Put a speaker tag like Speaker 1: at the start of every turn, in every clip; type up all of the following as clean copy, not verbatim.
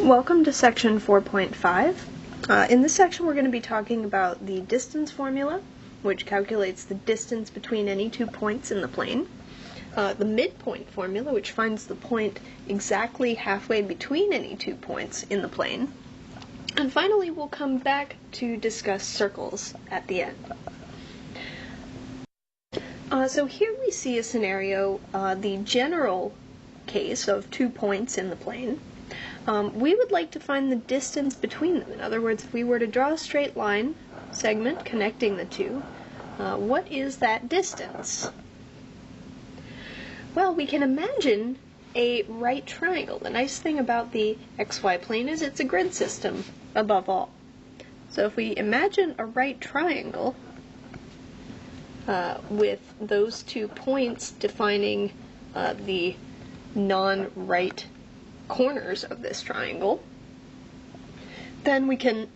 Speaker 1: Welcome to section 4.5. In this section we're going to be talking about the distance formula, which calculates the distance between any 2 points in the plane, the midpoint formula, which finds the point exactly halfway between any 2 points in the plane, and finally we'll come back to discuss circles at the end. So here we see a scenario, the general case of 2 points in the plane. We would like to find the distance between them. In other words, if we were to draw a straight line segment connecting the two, what is that distance? Well, we can imagine a right triangle. The nice thing about the xy plane is it's a grid system above all. So if we imagine a right triangle with those 2 points defining the non-right corners of this triangle, then we can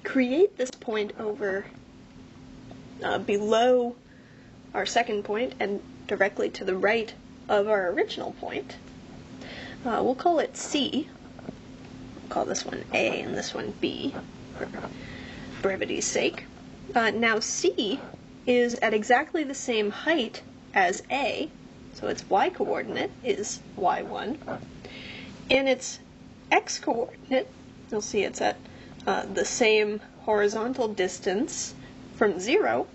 Speaker 1: create this point over below our second point and directly to the right of our original point. We'll call it C. We'll call this one A and this one B for brevity's sake. Now C is at exactly the same height as A, so its y-coordinate is y1. And its x-coordinate, you'll see it's at the same horizontal distance from 0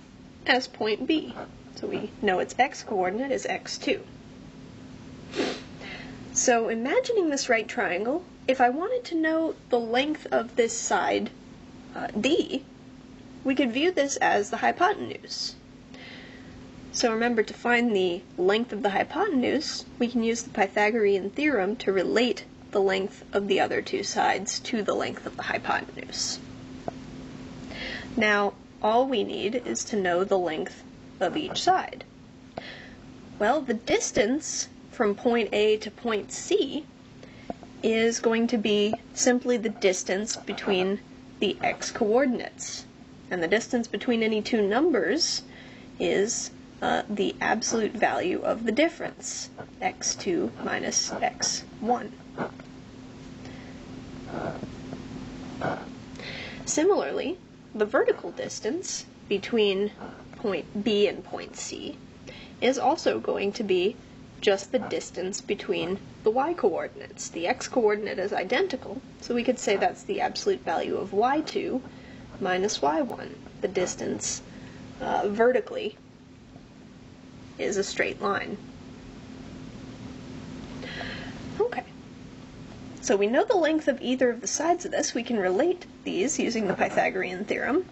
Speaker 1: as point B. So we know its x-coordinate is x2. So imagining this right triangle, if I wanted to know the length of this side, D, we could view this as the hypotenuse. So remember, to find the length of the hypotenuse, we can use the Pythagorean theorem to relate the length of the other 2 sides to the length of the hypotenuse. Now, all we need is to know the length of each side. Well, the distance from point A to point C is going to be simply the distance between the x-coordinates. And the distance between any 2 numbers is the absolute value of the difference, x2 minus x1. Similarly, the vertical distance between point B and point C is also going to be just the distance between the y-coordinates. The x-coordinate is identical, so we could say that's the absolute value of y2 minus y1. The distance vertically is a straight line. Okay. So we know the length of either of the sides of this. We can relate these using the Pythagorean theorem.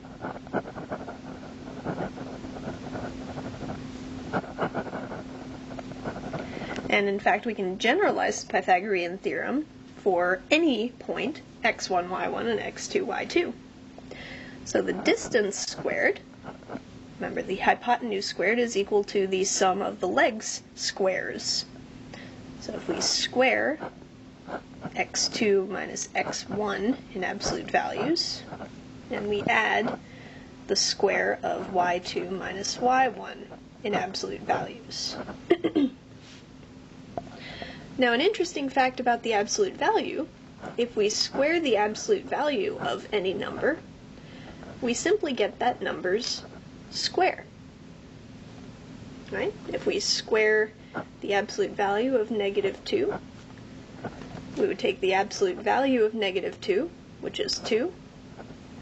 Speaker 1: And in fact, we can generalize the Pythagorean theorem for any point x1, y1, and x2, y2. So the distance squared, remember, the hypotenuse squared is equal to the sum of the legs squares. So if we square x2 minus x1 in absolute values, and we add the square of y2 minus y1 in absolute values. Now, an interesting fact about the absolute value, if we square the absolute value of any number, we simply get that number's square. Right? If we square the absolute value of -2, we would take the absolute value of -2, which is 2,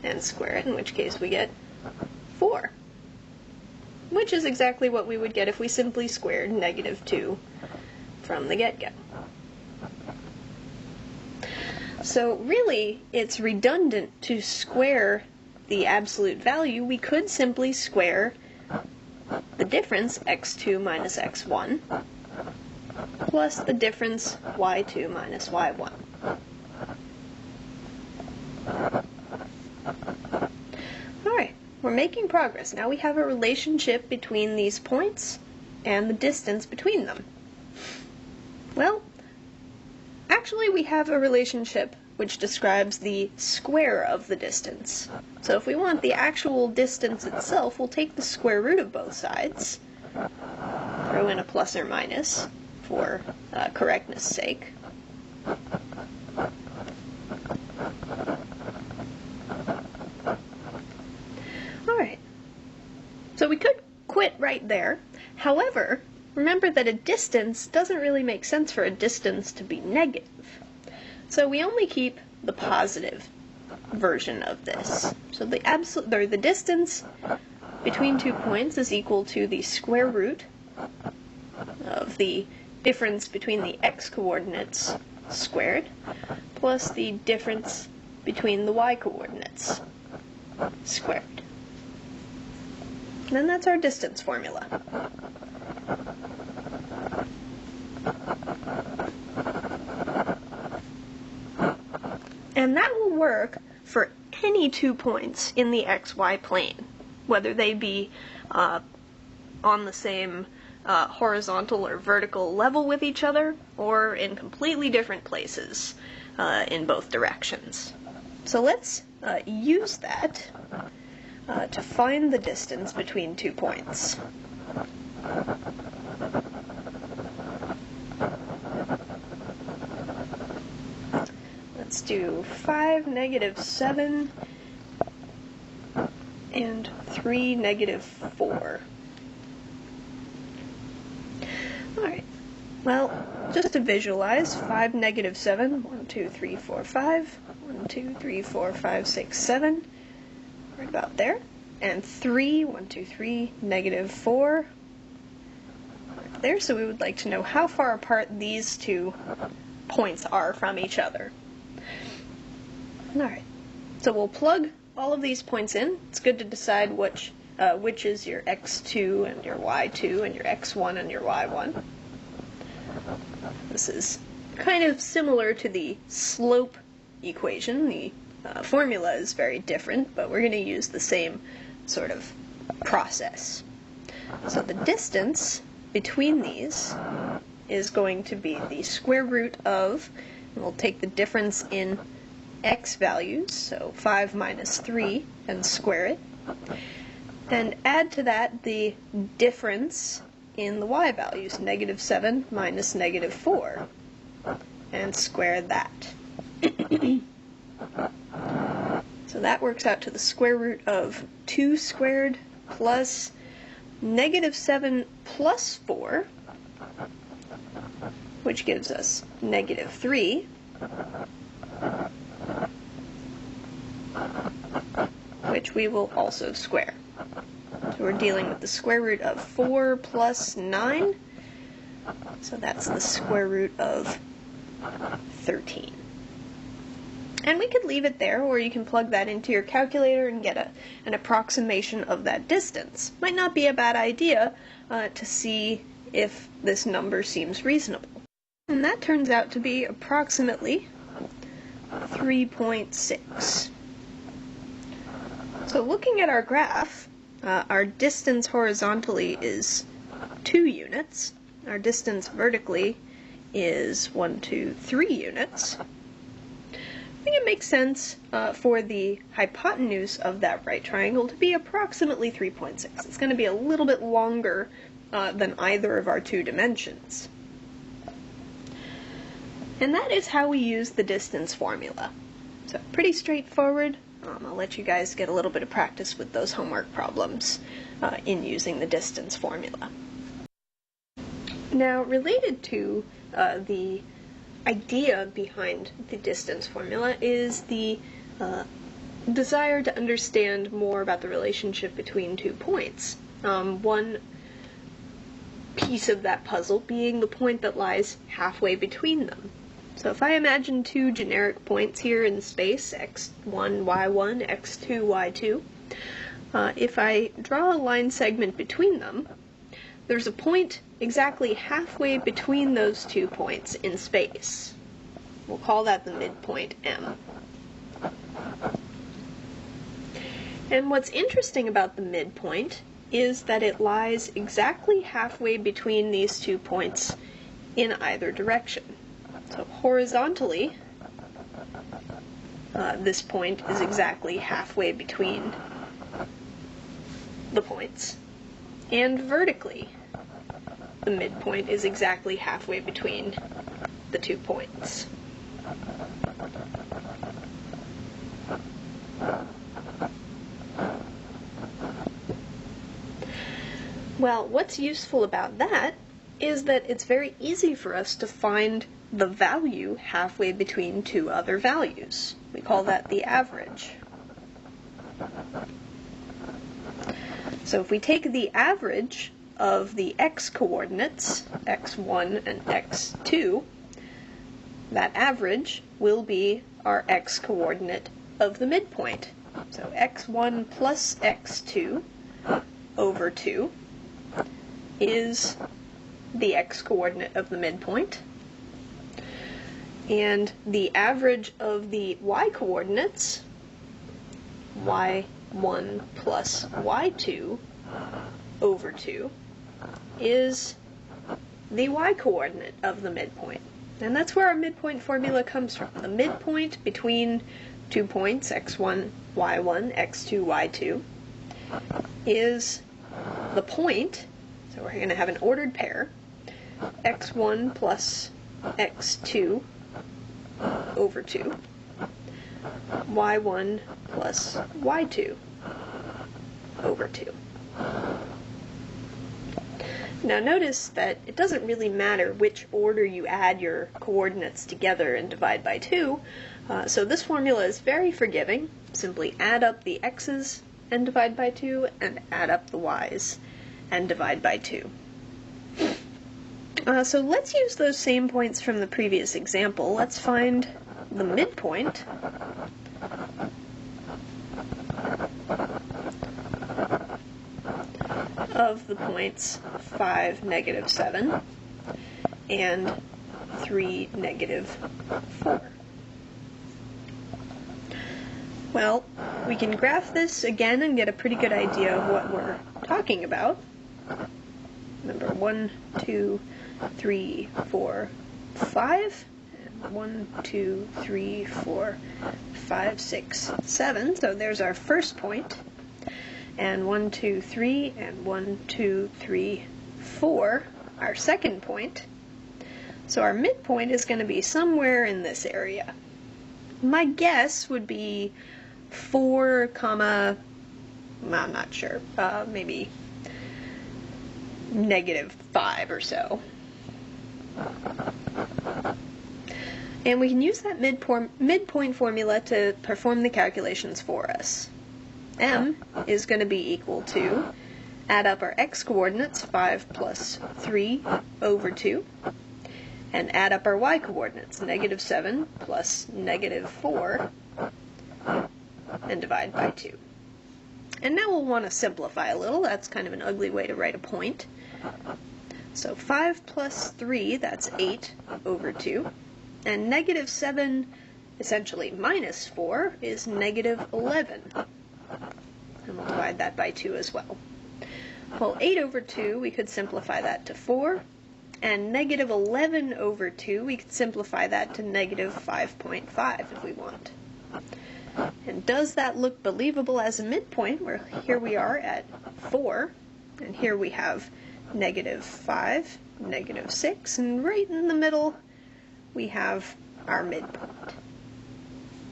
Speaker 1: and square it, in which case we get 4, which is exactly what we would get if we simply squared -2 from the get-go. So really, it's redundant to square the absolute value. We could simply square the difference x2 minus x1 plus the difference y2 minus y1. Alright, we're making progress. Now we have a relationship between these points and the distance between them. Well, actually we have a relationship which describes the square of the distance. So if we want the actual distance itself, we'll take the square root of both sides, throw in a plus or minus for correctness sake, quit right there. However, remember that a distance doesn't really make sense for a distance to be negative. So we only keep the positive version of this. So the distance between 2 points is equal to the square root of the difference between the x-coordinates squared plus the difference between the y-coordinates squared. And then that's our distance formula. And that will work for any 2 points in the xy plane, whether they be on the same horizontal or vertical level with each other, or in completely different places in both directions. So let's use that to find the distance between 2 points. Let's do 5, -7, and 3, -4. Alright, well, just to visualize, 5, -7, 1, 2, 3, 4, 5, 1, 2, 3, 4, 5, 6, 7, right about there, and 3, 1, 2, 3, -4, right there, so we would like to know how far apart these 2 points are from each other. Alright, so we'll plug all of these points in. It's good to decide which is your x2 and your y2 and your x1 and your y1. This is kind of similar to the slope equation. The formula is very different, but we're going to use the same sort of process. So the distance between these is going to be the square root of, and we'll take the difference in x values, so 5 minus 3, and square it, and add to that the difference in the y values, -7 minus -4, and square that. So that works out to the square root of 2 squared plus -7 plus 4, which gives us -3, which we will also square. So we're dealing with the square root of 4 plus 9, so that's the square root of 13. And we could leave it there, or you can plug that into your calculator and get an approximation of that distance. Might not be a bad idea to see if this number seems reasonable. And that turns out to be approximately 3.6. So looking at our graph, our distance horizontally is 2 units. Our distance vertically is 1, 2, 3 units. I think it makes sense for the hypotenuse of that right triangle to be approximately 3.6. It's going to be a little bit longer than either of our 2 dimensions. And that is how we use the distance formula. So pretty straightforward. I'll let you guys get a little bit of practice with those homework problems in using the distance formula. Now, related to the idea behind the distance formula is the desire to understand more about the relationship between 2 points. One piece of that puzzle being the point that lies halfway between them. So if I imagine 2 generic points here in space, x1, y1, x2, y2, if I draw a line segment between them, there's a point exactly halfway between those 2 points in space. We'll call that the midpoint M. And what's interesting about the midpoint is that it lies exactly halfway between these 2 points in either direction. So horizontally, this point is exactly halfway between the points, and vertically, the midpoint is exactly halfway between the 2 points. Well, what's useful about that is that it's very easy for us to find the value halfway between two other values. We call that the average. So if we take the average of the x-coordinates, x1 and x2, that average will be our x-coordinate of the midpoint. So x1 plus x2 over 2 is the x-coordinate of the midpoint. And the average of the y-coordinates, y1 plus y2 over 2, is the y-coordinate of the midpoint. And that's where our midpoint formula comes from. The midpoint between 2 points, x1, y1, x2, y2, is the point, so we're going to have an ordered pair, x1 plus x2 over 2, y1 plus y2 over 2. Now notice that it doesn't really matter which order you add your coordinates together and divide by 2, so this formula is very forgiving. Simply add up the x's and divide by 2, and add up the y's and divide by 2. So let's use those same points from the previous example. Let's find the midpoint of the points 5, negative 7, and 3, negative 4. Well, we can graph this again and get a pretty good idea of what we're talking about. Remember, 1, 2, 3, 4, 5, and 1, 2, 3, 4, 5, 6, 7. So there's our first point. And 1, 2, 3, and 1, 2, 3, 4, our second point. So our midpoint is going to be somewhere in this area. My guess would be 4, I'm not sure, maybe negative 5 or so. And we can use that midpoint formula to perform the calculations for us. M is going to be equal to, add up our x-coordinates, 5 plus 3 over 2, and add up our y-coordinates, negative 7 plus negative 4, and divide by 2. And now we'll want to simplify a little. That's kind of an ugly way to write a point. So 5 plus 3, that's 8 over 2. And negative 7, essentially minus 4, is negative 11. And we'll divide that by 2 as well. Well, 8 over 2, we could simplify that to 4. And negative 11 over 2, we could simplify that to negative 5.5 if we want. And does that look believable as a midpoint, where here we are at 4, and here we have negative 5, negative 6, and right in the middle we have our midpoint.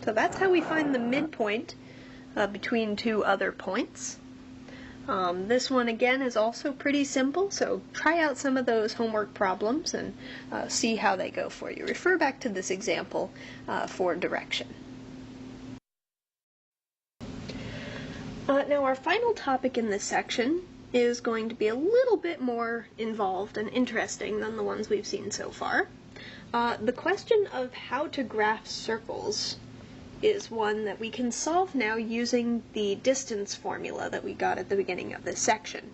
Speaker 1: So that's how we find the midpoint between two other points. This one again is also pretty simple, so try out some of those homework problems and see how they go for you. Refer back to this example for direction. Now our final topic in this section is going to be a little bit more involved and interesting than the ones we've seen so far. The question of how to graph circles is one that we can solve now using the distance formula that we got at the beginning of this section.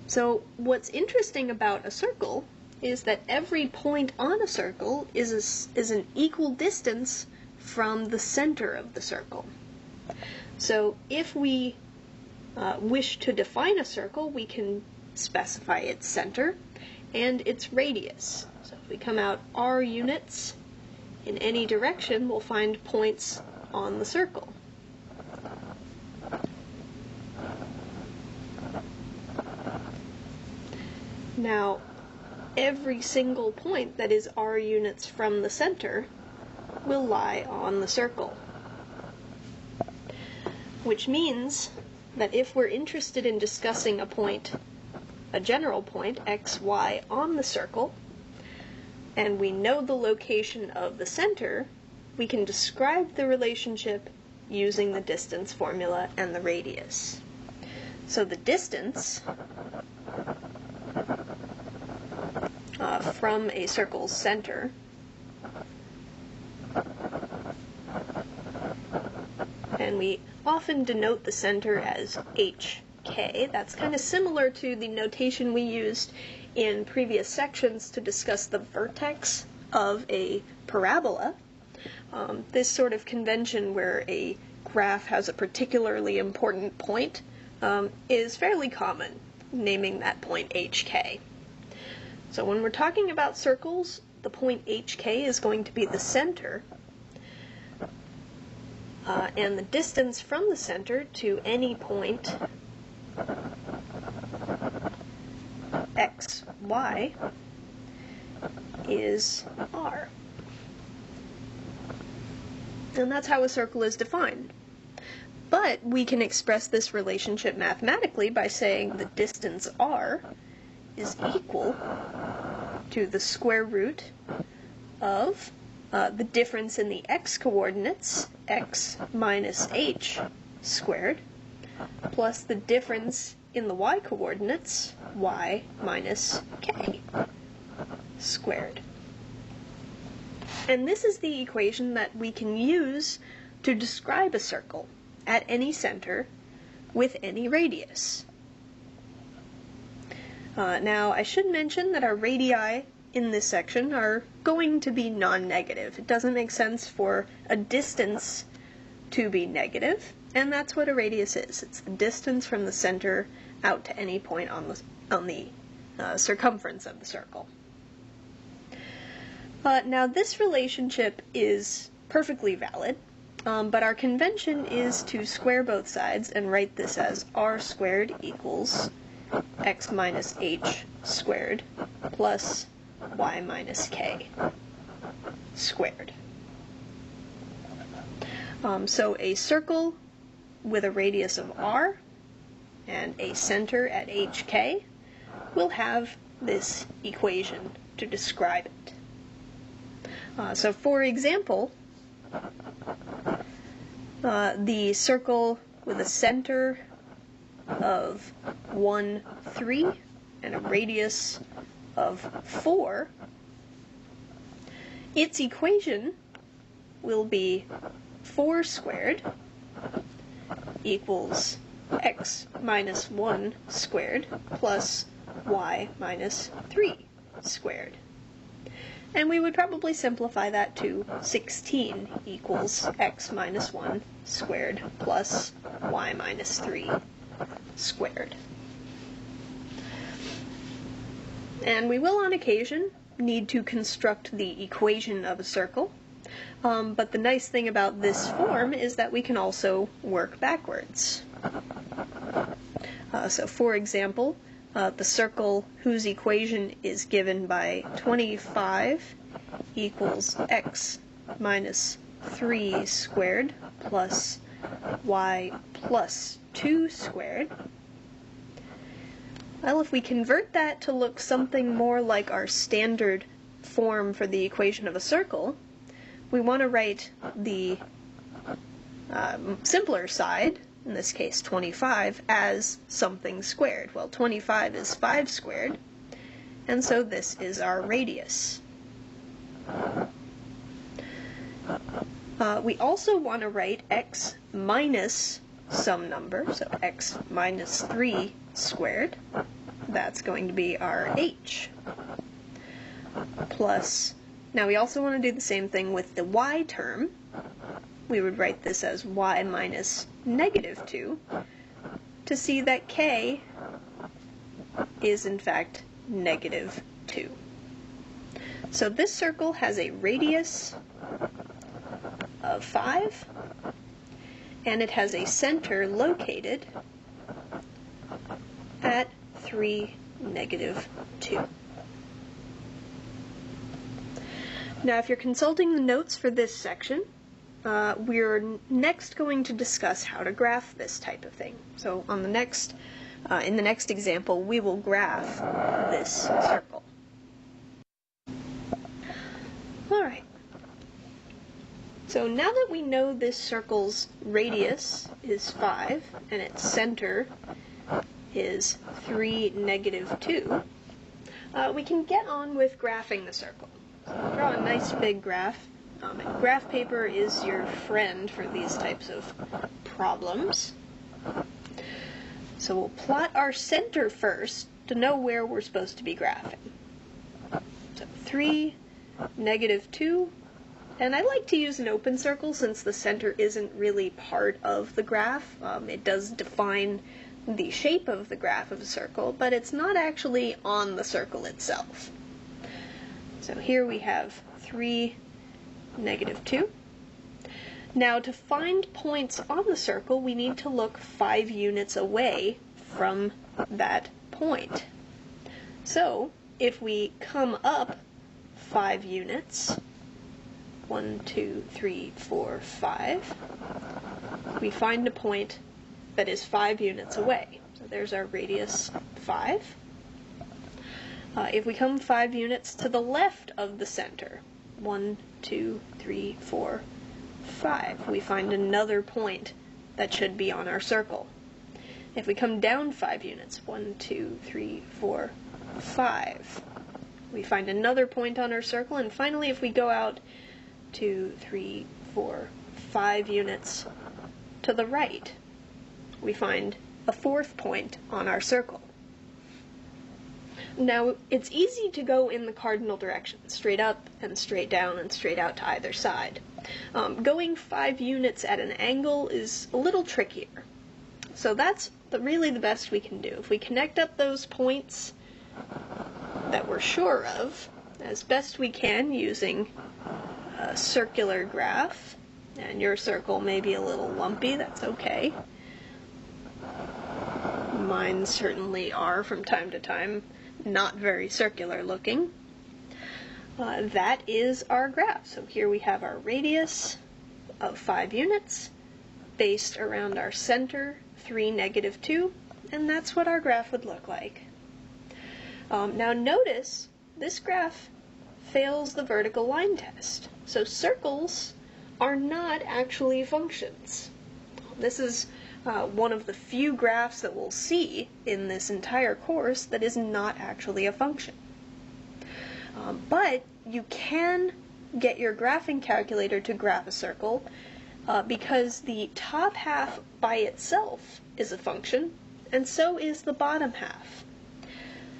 Speaker 1: So what's interesting about a circle is that every point on a circle is an equal distance from the center of the circle. So if we wish to define a circle, we can specify its center and its radius. So if we come out r units in any direction, we'll find points on the circle. Now, every single point that is r units from the center will lie on the circle. Which means that if we're interested in discussing a point a general point, x, y, on the circle, and we know the location of the center, we can describe the relationship using the distance formula and the radius. So the distance from a circle's center and we often denote the center as HK. That's kind of similar to the notation we used in previous sections to discuss the vertex of a parabola. This sort of convention where a graph has a particularly important point is fairly common, naming that point HK. So when we're talking about circles, the point HK is going to be the center, and the distance from the center to any point x, y is r. And that's how a circle is defined. But we can express this relationship mathematically by saying the distance r is equal to the square root of the difference in the x-coordinates, x minus h squared, plus the difference in the y-coordinates, y minus k squared. And this is the equation that we can use to describe a circle at any center with any radius. Now, I should mention that our radii in this section are going to be non-negative. It doesn't make sense for a distance to be negative, and that's what a radius is. It's the distance from the center out to any point on the circumference of the circle. Now, this relationship is perfectly valid, but our convention is to square both sides and write this as r squared equals x minus h squared plus y minus k squared. So a circle with a radius of r and a center at hk will have this equation to describe it. So for example, the circle with a center of 1, 3 and a radius of 4, its equation will be 4 squared equals x minus 1 squared plus y minus 3 squared. And we would probably simplify that to 16 equals x minus 1 squared plus y minus 3 squared. And we will on occasion need to construct the equation of a circle, but the nice thing about this form is that we can also work backwards. So for example, the circle whose equation is given by 25 equals x minus 3 squared plus y plus 2 squared. Well, if we convert that to look something more like our standard form for the equation of a circle, we want to write the simpler side, in this case 25, as something squared. Well, 25 is 5 squared, and so this is our radius. We also want to write x minus some number, so x minus 3 squared. That's going to be our h. Plus, now we also want to do the same thing with the y term. We would write this as y minus negative 2 to see that k is in fact negative 2. So this circle has a radius of 5, and it has a center located at 3, negative 2. Now, if you're consulting the notes for this section, we're next going to discuss how to graph this type of thing. So on the next In the next example, we will graph this circle. Alright. So now that we know this circle's radius is 5, and its center is 3, -2, we can get on with graphing the circle. So we'll draw a nice big graph. And graph paper is your friend for these types of problems. So we'll plot our center first to know where we're supposed to be graphing. So 3, -2, and I like to use an open circle since the center isn't really part of the graph. It does define the shape of the graph of a circle, but it's not actually on the circle itself. So here we have 3, -2. Now to find points on the circle, we need to look 5 units away from that point. So if we come up 5 units, 1, 2, 3, 4, 5, we find a point that is 5 units away. So there's our radius 5. If we come 5 units to the left of the center, 1, 2, 3, 4, 5, we find another point that should be on our circle. If we come down 5 units, 1, 2, 3, 4, 5, we find another point on our circle, and finally if we go out 2, 3, 4, 5 units to the right, we find a 4th point on our circle. Now, it's easy to go in the cardinal direction, straight up and straight down and straight out to either side. Going 5 units at an angle is a little trickier. So that's really the best we can do. If we connect up those points that we're sure of, as best we can using a circular graph, and your circle may be a little lumpy, that's okay. Mine certainly are from time to time not very circular looking. That is our graph. So here we have our radius of 5 units based around our center, 3, -2, and that's what our graph would look like. Now notice this graph fails the vertical line test. So circles are not actually functions. This is one of the few graphs that we'll see in this entire course that is not actually a function. But you can get your graphing calculator to graph a circle because the top half by itself is a function, and so is the bottom half.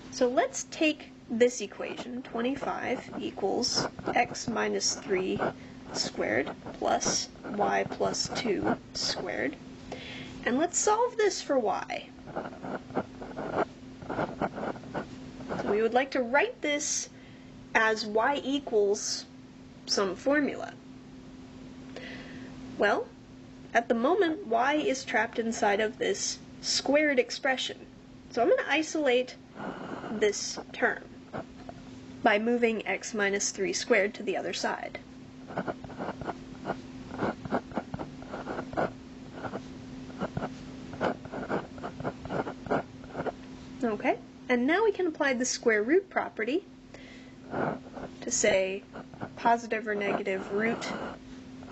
Speaker 1: So let's take this equation, 25 equals x minus 3 squared plus y plus 2 squared. And let's solve this for y. So we would like to write this as y equals some formula. Well, at the moment, y is trapped inside of this squared expression. So I'm going to isolate this term by moving x minus 3 squared to the other side. Okay, and now we can apply the square root property to say positive or negative root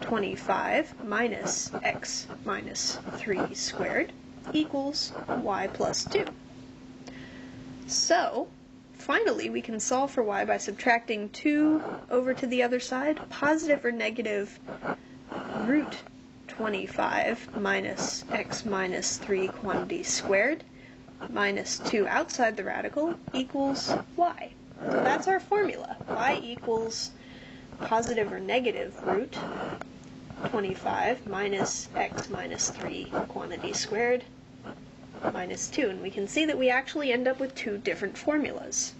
Speaker 1: 25 minus x minus 3 squared equals y plus 2. So, finally, we can solve for y by subtracting 2 over to the other side. Positive or negative root 25 minus x minus 3 quantity squared minus 2 outside the radical equals y. So that's our formula. Y equals positive or negative root 25 minus x minus 3 quantity squared minus 2. And we can see that we actually end up with 2 different formulas.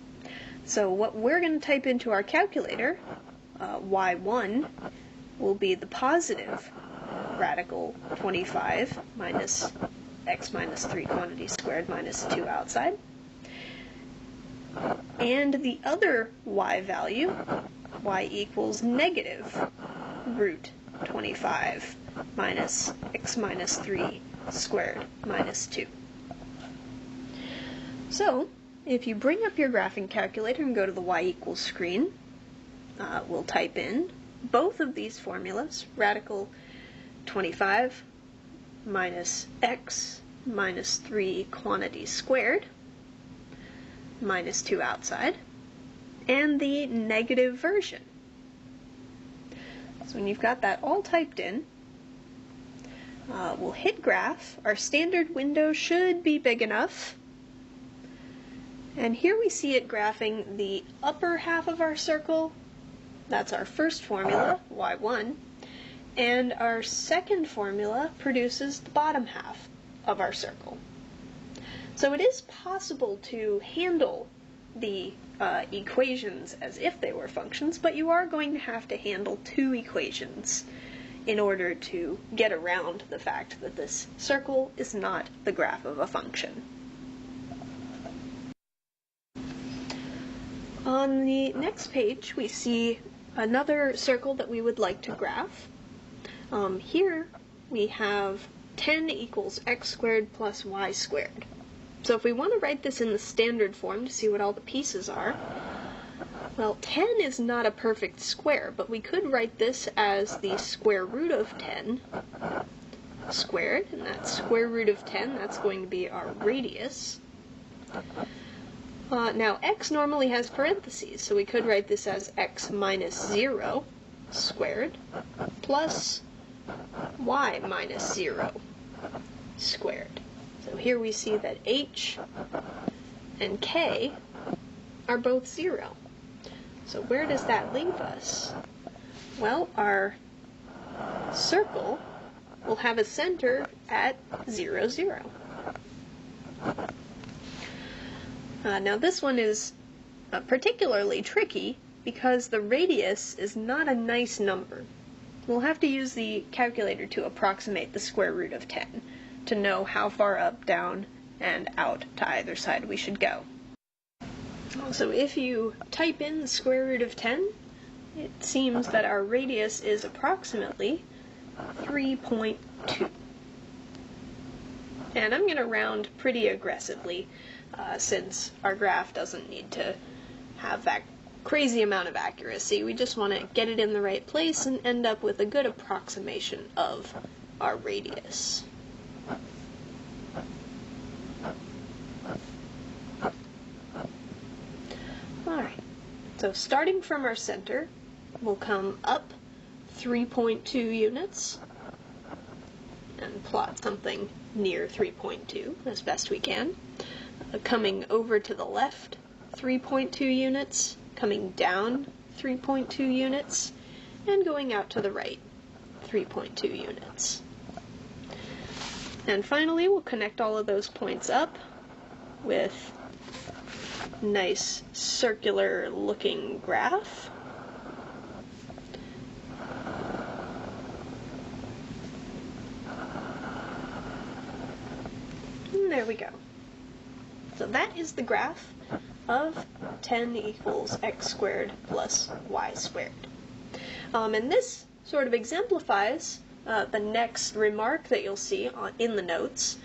Speaker 1: So what we're going to type into our calculator, y1, will be the positive radical 25 minus x minus 3 quantity squared minus 2 outside. And the other y value, y equals negative root 25 minus x minus 3 squared minus 2. So, if you bring up your graphing calculator and go to the y equals screen, we'll type in both of these formulas, radical 25 minus x minus 3 quantity squared, minus 2 outside, and the negative version. So when you've got that all typed in, we'll hit graph. Our standard window should be big enough. And here we see it graphing the upper half of our circle. That's our first formula, y1. And our second formula produces the bottom half of our circle. So it is possible to handle the equations as if they were functions, but you are going to have to handle two equations in order to get around the fact that this circle is not the graph of a function. On the next page, we see another circle that we would like to graph. Here we have 10 equals x squared plus y squared. So if we want to write this in the standard form to see what all the pieces are, well, 10 is not a perfect square, but we could write this as the square root of 10 squared, and that square root of 10, that's going to be our radius. Now, x normally has parentheses, so we could write this as x minus 0 squared plus y minus 0 squared. So here we see that h and k are both 0. So where does that leave us? Well, our circle will have a center at 0, 0. Now this one is particularly tricky because the radius is not a nice number. We'll have to use the calculator to approximate the square root of 10 to know how far up, down, and out to either side we should go. So if you type in the square root of 10, it seems that our radius is approximately 3.2. And I'm going to round pretty aggressively since our graph doesn't need to have that crazy amount of accuracy. We just want to get it in the right place and end up with a good approximation of our radius. Alright, so starting from our center, we'll come up 3.2 units and plot something near 3.2 as best we can. Coming over to the left, 3.2 units, coming down 3.2 units, and going out to the right, 3.2 units. And finally, we'll connect all of those points up with nice circular looking graph. And there we go. So that is the graph of 10 equals x squared plus y squared. And this sort of exemplifies the next remark that you'll see in the notes,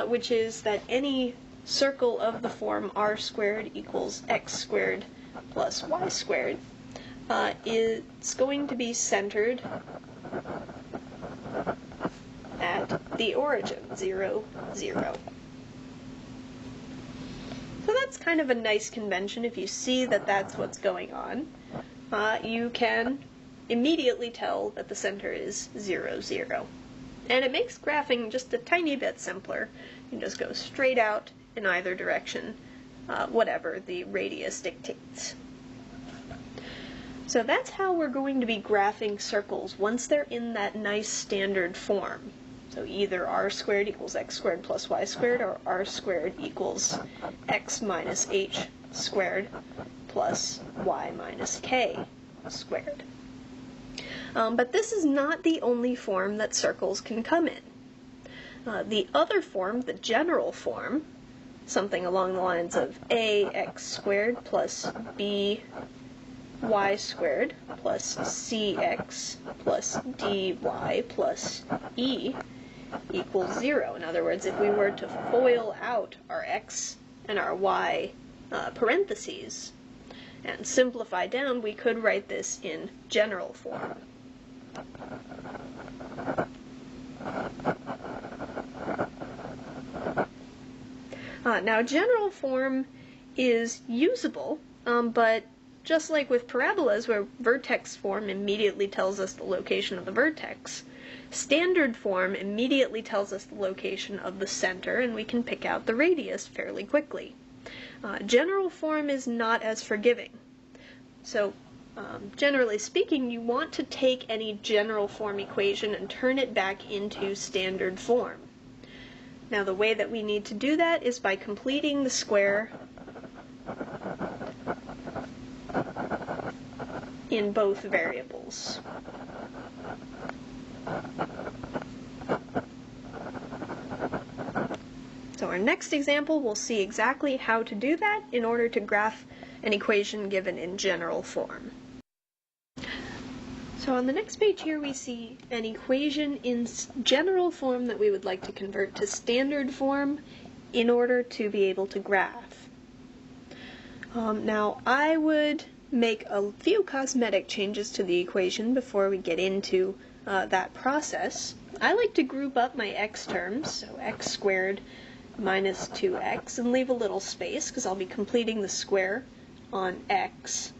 Speaker 1: which is that any circle of the form r squared equals x squared plus y squared is going to be centered at the origin, 0, 0. So that's kind of a nice convention. If you see that that's what's going on, you can immediately tell that the center is 0, 0. And it makes graphing just a tiny bit simpler. You can just go straight out in either direction, whatever the radius dictates. So that's how we're going to be graphing circles once they're in that nice standard form. So either r squared equals x squared plus y squared, or r squared equals x minus h squared plus y minus k squared. But this is not the only form that circles can come in. The other form, the general form, something along the lines of ax squared plus by squared plus cx plus dy plus e equals 0. In other words, if we were to FOIL out our x and our y parentheses. And simplify down, we could write this in general form. Now, general form is usable, but just like with parabolas, where vertex form immediately tells us the location of the vertex, standard form immediately tells us the location of the center, and we can pick out the radius fairly quickly. General form is not as forgiving. So, generally speaking, you want to take any general form equation and turn it back into standard form. Now, the way that we need to do that is by completing the square in both variables. So our next example, we'll see exactly how to do that in order to graph an equation given in general form. So on the next page here we see an equation in general form that we would like to convert to standard form in order to be able to graph. Now I would make a few cosmetic changes to the equation before we get into that process. I like to group up my x terms, so x squared minus 2x, and leave a little space because I'll be completing the square on x,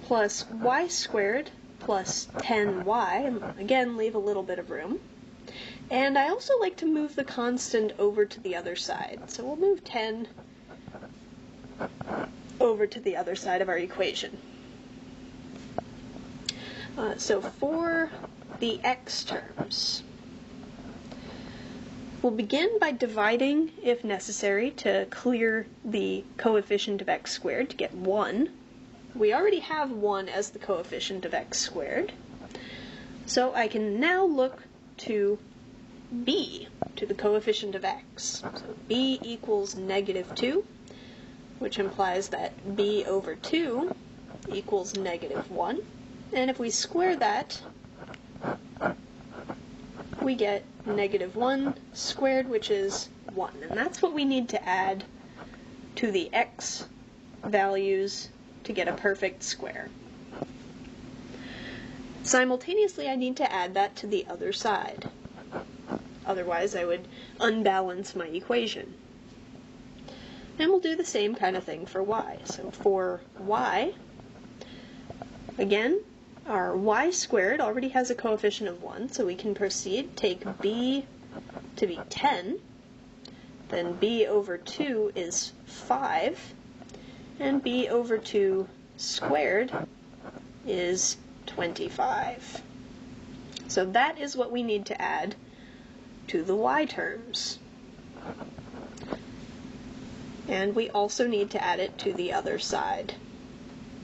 Speaker 1: plus y squared plus 10y, and again leave a little bit of room. And I also like to move the constant over to the other side, so we'll move 10 over to the other side of our equation. So for the x terms, we'll begin by dividing, if necessary, to clear the coefficient of x squared to get 1. We already have 1 as the coefficient of x squared, so I can now look to b, to the coefficient of x. So b equals -2, which implies that b over 2 equals -1. And if we square that, we get -1 squared, which is 1. And that's what we need to add to the x values to get a perfect square. Simultaneously, I need to add that to the other side. Otherwise, I would unbalance my equation. And we'll do the same kind of thing for y. So for y, again, our y squared already has a coefficient of 1, so we can proceed. Take b to be 10, then b over 2 is 5, and b over 2 squared is 25. So that is what we need to add to the y terms. And we also need to add it to the other side.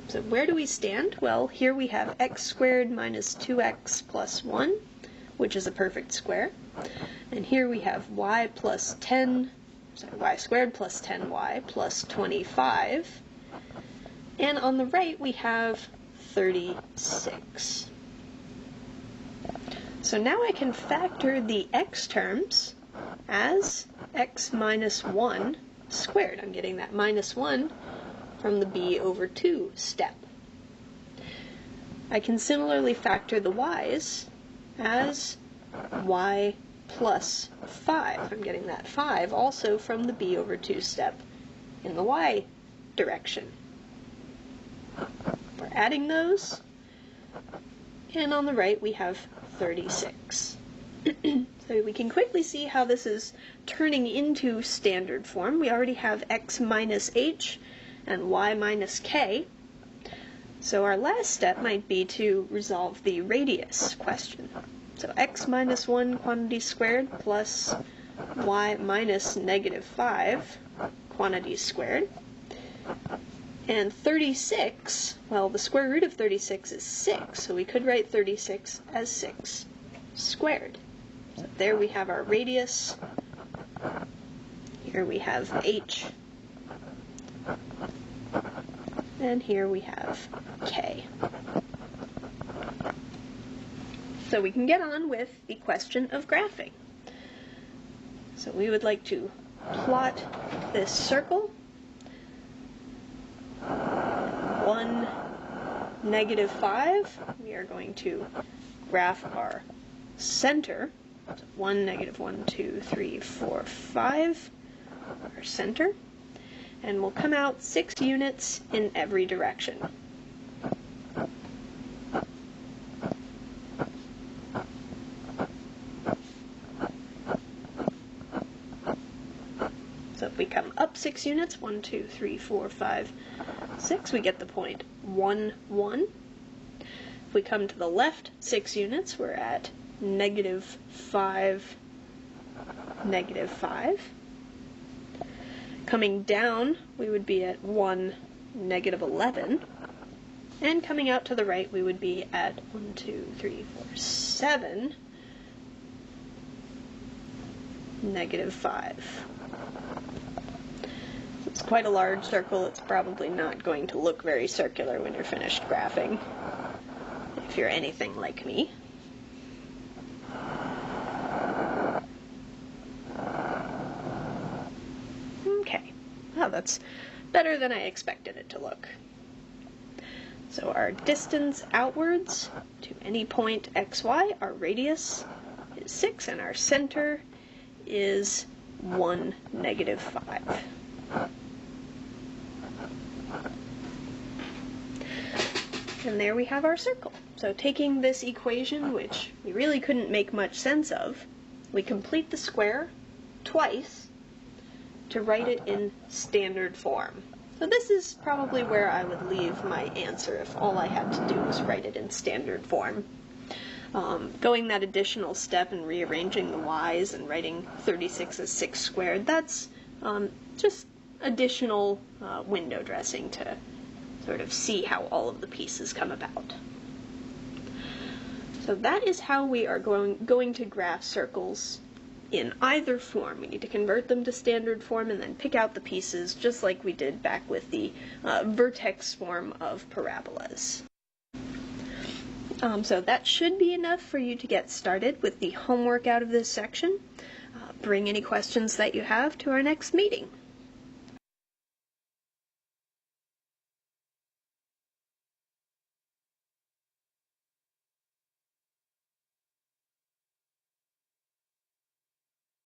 Speaker 1: So where do we stand? Well, here we have x squared minus 2x plus 1, which is a perfect square. And here we have y squared plus 10y plus 25. And on the right we have 36. So now I can factor the x terms as x minus 1 squared. I'm getting that minus 1 from the b over 2 step. I can similarly factor the y's as y plus 5. I'm getting that 5 also from the b over 2 step in the y direction. We're adding those, and on the right we have 36. So we can quickly see how this is turning into standard form. We already have x minus h and y minus k. So our last step might be to resolve the radius question. So x minus 1 quantity squared plus y minus -5 quantity squared. And 36, well, the square root of 36 is 6, so we could write 36 as 6 squared. So there we have our radius. Here we have h. And here we have k. So we can get on with the question of graphing. So we would like to plot this circle. 1, -5. We are going to graph our center. So 1, -1, 2, 3, 4, 5. Our center. And we'll come out 6 units in every direction. So if we come up 6 units, 1, 2, 3, 4, 5, 6, we get the point 1, 1. If we come to the left 6 units, we're at -5, -5. Coming down, we would be at 1, -11. And coming out to the right, we would be at 1, 2, 3, 4, 7, -5. It's quite a large circle. It's probably not going to look very circular when you're finished graphing, if you're anything like me. Okay, well, that's better than I expected it to look. So our distance outwards to any point xy, our radius is 6, and our center is 1, -5. And there we have our circle. So taking this equation, which we really couldn't make much sense of, we complete the square twice to write it in standard form. So this is probably where I would leave my answer if all I had to do was write it in standard form. Going that additional step and rearranging the y's and writing 36 as 6 squared, that's just additional window dressing to sort of see how all of the pieces come about. So that is how we are going to graph circles in either form. We need to convert them to standard form and then pick out the pieces just like we did back with the vertex form of parabolas. So that should be enough for you to get started with the homework out of this section. Bring any questions that you have to our next meeting.